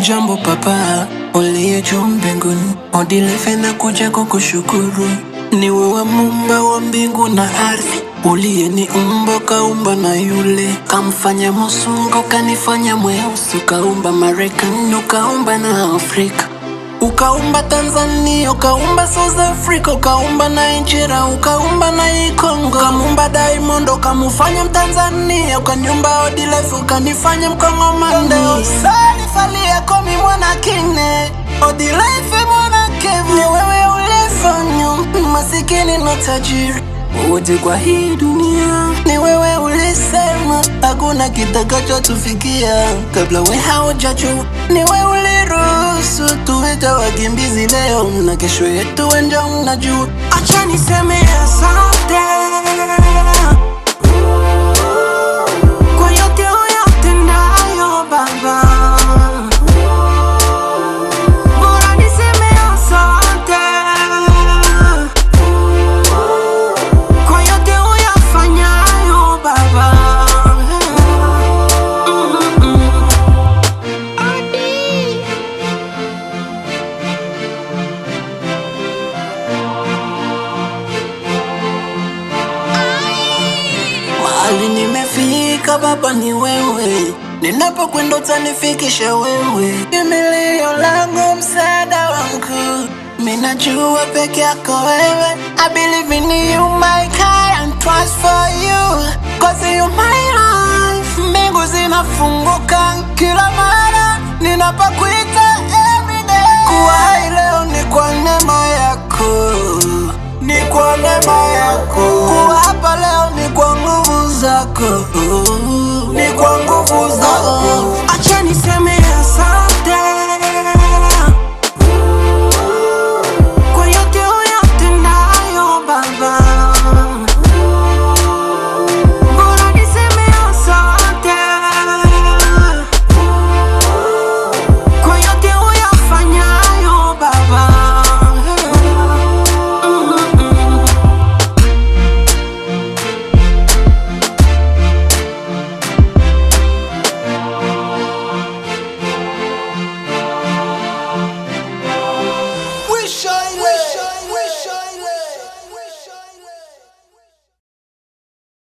Jambo papa, uliye juu mbinguni, Odilefe na kuja kukushukuru. Ni wewe Muumba wa mbingu na ardhi, uliyeniumba kaumba na yule, kamfanya Mzungu kanifanya mweusi, ukaumba Marekani ukaumba na Afrika, ukaumba Tanzania ukaumba South Africa, ukaumba Nigeria ukaumba na Kongo, ukaumba Diamond ukamufanya Mtanzania, ukaniumba Odilefe ukanifanya Mkongomani. Falia komi mwana kine Odilefe mwana kevu, ni wewe ulifanya masikini na tajiri wote kwa hii dunia. Ni wewe ulisema hakuna kitakacho tufikia kabla we haujajua. Ni wewe uliruhusu tuwete wakimbizi leo na kesho yetu wenda unajua. Acha niseme asante kwa yote uyatendayo Baba. Mahali nimefika Baba ni wewe, ninapokwenda utanifikisha wewe. Kimbilio langu, msaada wangu, mimi najua peke yako wewe. I believe in you, my God, and trust for you, cause you my life. Mbingu zinafunguka kila mara ninapokuita everyday. Kuwa hai leo ni kwa neema yako, ni kwa neema yako. Kuwa hapa leo ni kwa nguvu zako, ni kwa nguvu zako. Acha niseme asante